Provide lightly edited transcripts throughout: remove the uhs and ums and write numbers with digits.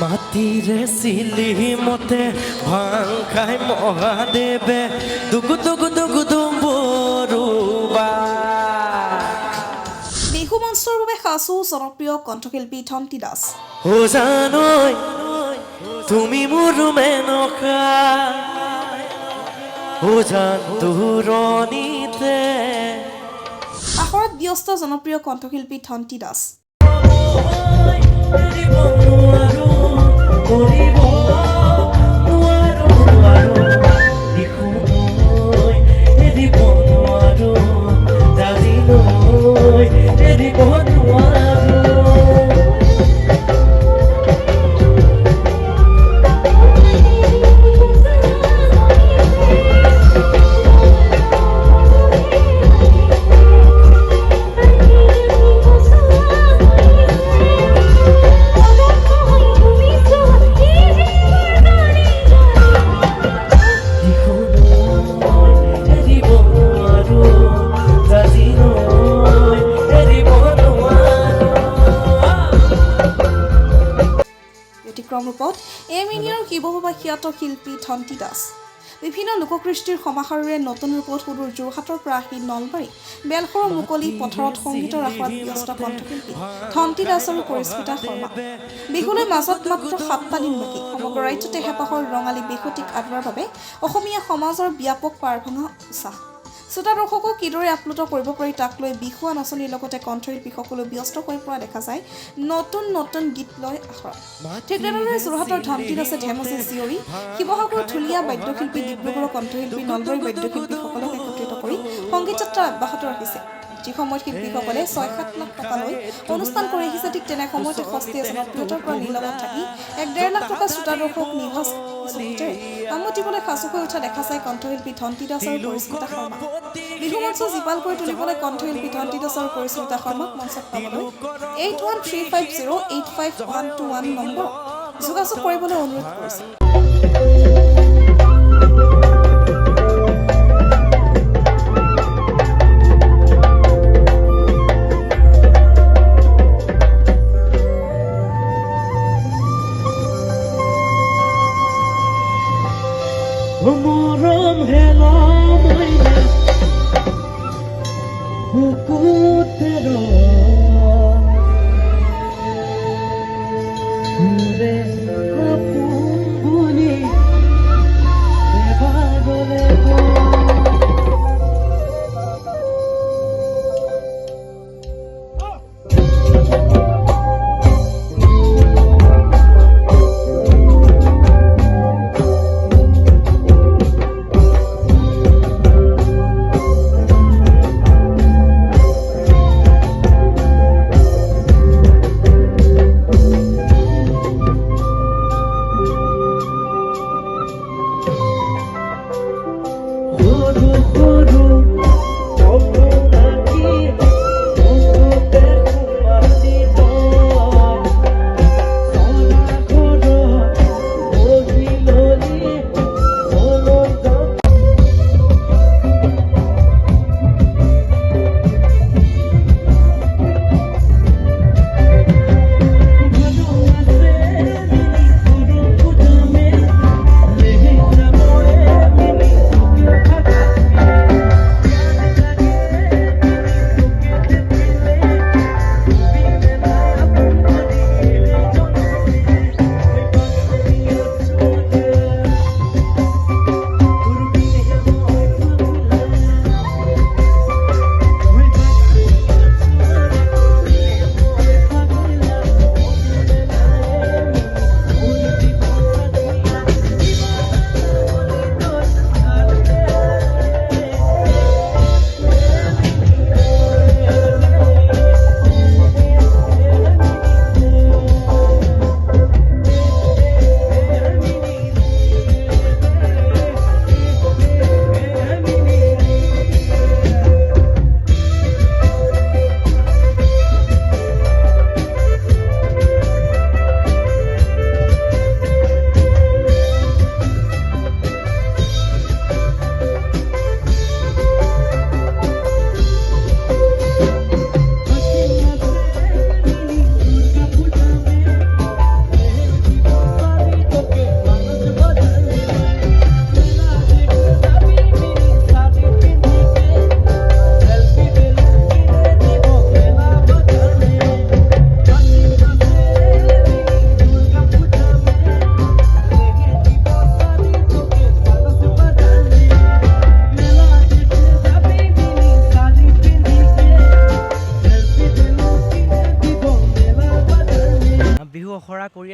মাটিৰে চিলি মতে ভাং খাই মহাদেৱে দুগু দুগু দুগু দুম্বৰুবা। বিহু মঞ্চৰ বাবে সাজু জনপ্ৰিয় কণ্ঠশিল্পী ধন্তি দাস। ও জানৈ তুমি মোৰ মেনকা ও জান দূৰণিতে। আখৰত ব্যস্ত জনপ্ৰিয় কণ্ঠশিল্পী ধন্তি দাস। ৰূপত এমিনিয়াৰ শিৱভূপা খ্যাত শিল্পী ধন্তি দাস বিভিন্ন লোককৃষ্টিৰ সমাহাৰেৰে নতুন ৰূপত সুদূৰ যোৰহাটৰ পৰা আহি নলবাৰী বেলসৰৰ মুকলি পথাৰত সংগীতৰ আখৰাত ব্যস্ত কণ্ঠশিল্পী ধন্তি দাস আৰু পৰিস্মিতা শৰ্মা। বিহুলৈ মাজত মাত্ৰ 7টা দিন বাকী। সমগ্ৰ ৰাজ্যতে হেঁপাহৰ ৰঙালী বিহুটিক আদৰাৰ বাবে অসমীয়া সমাজৰ ব্যাপক পাৰভঙা উৎসাহ। শ্ৰোতা দৰ্শকক কিদৰে আপ্লুত কৰিব পাৰি তাক লৈ বিহুৱা নাচনীৰ লগতে কণ্ঠশিল্পীসকলো ব্যস্ত হৈ পৰা দেখা যায় নতুন নতুন গীত লৈ আখৰা। ঠিক তেনেদৰে যোৰহাটৰ ধন্তি দাসে ধেমাজি জীয়ৰী, শিৱসাগৰৰ ঢুলীয়া বাদ্যশিল্পী, ডিব্ৰুগড়ৰ কণ্ঠশিল্পী, নলবাৰীৰ বাদ্যশিল্পীসকলক একত্ৰিত কৰি সংগীত যাত্ৰা অব্যাহত ৰাখিছে। যি সময়ত শিল্পীসকলে 6-7 লাখ টকা লৈ অনুষ্ঠান কৰি আহিছে, ঠিক তেনে সময়তে সস্তীয়া জনপ্ৰিয়তাৰ পৰা নিলগত থাকি 1-1.5 লাখ টকা শ্ৰোতা দৰ্শক নিভাজ চকুতেৰে আমোদিবলৈ সাজু হৈ উঠা দেখা যায় কণ্ঠশিল্পী ধন্তি দাস আৰু পৰিস্মিতা শৰ্মা। বিহু মঞ্চ জীপাল কৰি তুলিবলৈ কণ্ঠশিল্পী ধন্তি দাস আৰু পৰিস্মিতা শৰ্মাক মঞ্চত পাবলৈ 8135085121 নম্বৰ যোগাযোগ কৰিবলৈ অনুৰোধ কৰিছে। মৰম হেলা মইনা বুকুতেৰ সুৰে আপোন বুলি এবাৰলে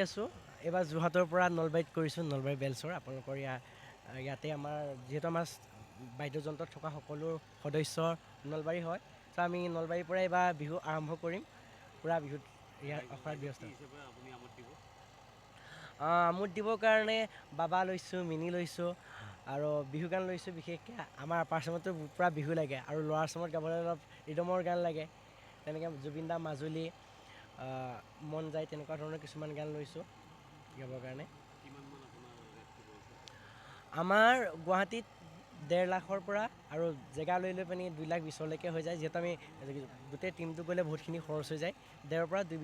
আছোঁ এইবাৰ যোৰহাটৰ পৰা নলবাৰীত কৰিছোঁ নলবাৰী বেলচৰ আপোনালোকৰ ইয়াতে আমাৰ যিহেতু আমাৰ বাদ্যযন্ত্ৰত থকা সকলো সদস্য নলবাৰী হয় চ' আমি নলবাৰীৰ পৰা এইবাৰ বিহু আৰম্ভ কৰিম পূৰা বিহুত ইয়াৰ অখৰাত ব্যস্ত আমোদ দিবৰ কাৰণে বাবা লৈছোঁ মিনি লৈছোঁ আৰু বিহু গান লৈছোঁ বিশেষকৈ আমাৰ আপাৰ আচামতো পূৰা বিহু লাগে আৰু ল'ৱাৰ আচামত গাবলৈ অলপ ৰিদমৰ গান লাগে তেনেকৈ জুবিন দা মাজুলী মন যায় তেনেকুৱা ধৰণৰ কিছুমান গান লৈছোঁ গাবৰ কাৰণে আমাৰ গুৱাহাটীত 1.5 লাখৰ পৰা আৰু জেগা লৈ লৈ পিনি 2 লাখ 20লৈকে হৈ যায় যিহেতু আমি গোটেই টিমটো গ'লে বহুতখিনি খৰচ হৈ যায় 1.5 পৰা 2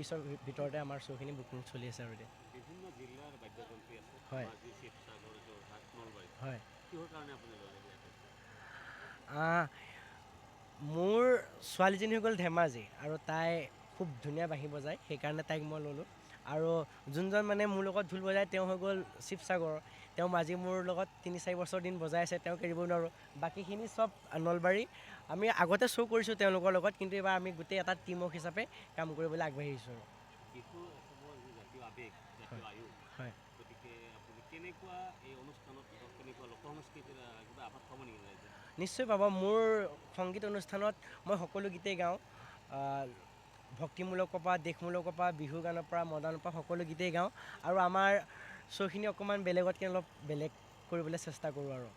ভিতৰতে আমাৰ শ্ব'খিনি বুকিং চলি আছে আৰু এতিয়া হয় হয় মোৰ ছোৱালীজনী হৈ গ'ল ধেমাজি আৰু তাই খুব ধুনীয়া বাঁহী বজায় সেইকাৰণে তাইক মই ল'লোঁ আৰু যোনজন মানে মোৰ লগত ঢোল বজায় তেওঁ হৈ গ'ল শিৱসাগৰৰ তেওঁ আজি মোৰ লগত 3-4 বছৰ দিন বজাই আছে তেওঁক এৰিব নোৱাৰোঁ বাকীখিনি চব নলবাৰী আমি আগতে শ্ব' কৰিছোঁ তেওঁলোকৰ লগত কিন্তু এইবাৰ আমি গোটেই এটা টিমৱৰ্ক হিচাপে কাম কৰিবলৈ আগবাঢ়িছোঁ আৰু হয় নিশ্চয় পাব মোৰ সংগীত অনুষ্ঠানত মই সকলো গীতেই গাওঁ ভক্তিমূলকৰ পৰা দেশমূলকৰ পৰা বিহু গানৰ পৰা মডাৰ্ণৰ পৰা সকলো গীতেই গাওঁ আৰু আমাৰ শ্ব'খিনি অকণমান বেলেগতকৈ অলপ বেলেগ কৰিবলৈ চেষ্টা কৰোঁ আৰু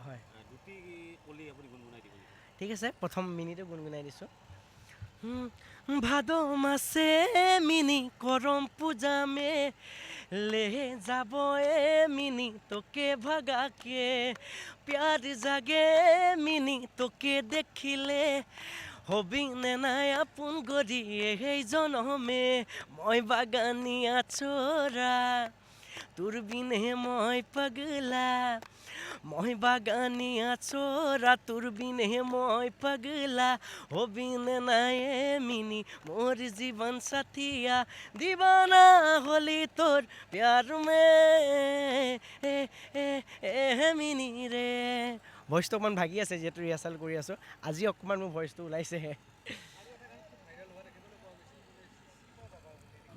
হয় ঠিক আছে প্ৰথম মিনিটো গুণগুণাই দিছোঁ ভাদ মাসে মিনি করম পূজা মে ले जाबो ए मिनी তোকে ভাগাকে প্যার জাগে মিনি তোকে দেখিলে হবি নে নাই আপোন গৰি এই জনমে মই বাগানিয়া চোৰা তোৰ বিনে মই পাগলা মই বাগানিয়া চোৰা তোৰ বিনে মই পাগলা হবি নে নাই মিনি মোর জীবন সাথিয়া দিবানা হলি তোর প্যার মে মিনি রে ভইচটো অকণমান ভাগি আছে যিহেতু ৰিহাৰ্চেল কৰি আছোঁ আজি অকণমান মোৰ ভইচটো ওলাইছেহে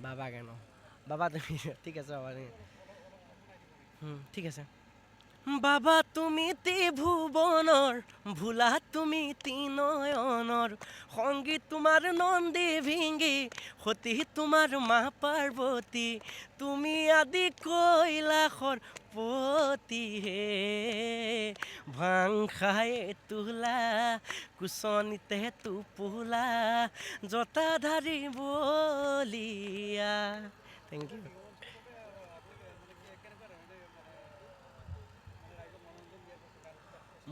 বাবা কেন বাবা তুমি ঠিক আছে বাবা ঠিক আছে বাবা তুমি ত্ৰিভুবনৰ ভোলা তুমি তিনয়নৰ সংগীত তোমাৰ নন্দী ভিঙ্গি সতী তোমাৰ মা পাৰ্বতী তুমি আদি কৈলাসৰ পতি হে ভাং খাই তোলা কুচনিতে টোপোলা জটাধাৰী বলিয়া থেংক ইউ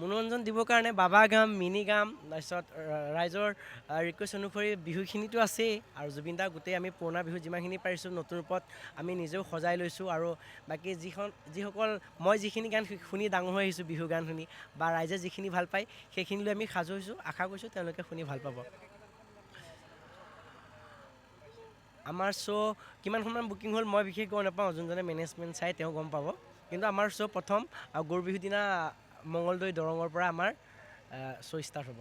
মনোৰঞ্জন দিবৰ কাৰণে বাবা গাম মিনি গাম তাৰপিছত ৰাইজৰ ৰিকুৱেষ্ট অনুসৰি বিহুখিনিতো আছেই আৰু জুবিন দা গোটেই আমি পুৰণা বিহু যিমানখিনি পাৰিছোঁ নতুন ৰূপত আমি নিজেও সজাই লৈছোঁ আৰু বাকী যিসকল মই যিখিনি গান শুনি ডাঙৰ হৈ আহিছোঁ বিহু গান শুনি বা ৰাইজে যিখিনি ভাল পায় সেইখিনি লৈ আমি সাজু হৈছোঁ আশা কৰিছোঁ তেওঁলোকে শুনি ভাল পাব আমাৰ শ্ব' কিমান সময়ত বুকিং হ'ল মই বিশেষ গম নাপাওঁ যোনজনে মেনেজমেণ্ট চাই তেওঁ গম পাব কিন্তু আমাৰ শ্ব' প্ৰথম গৰু বিহুৰ দিনা মঙলদৈ দৰঙৰ পৰা আমাৰ শ্ব' ষ্টাৰ্ট হ'ব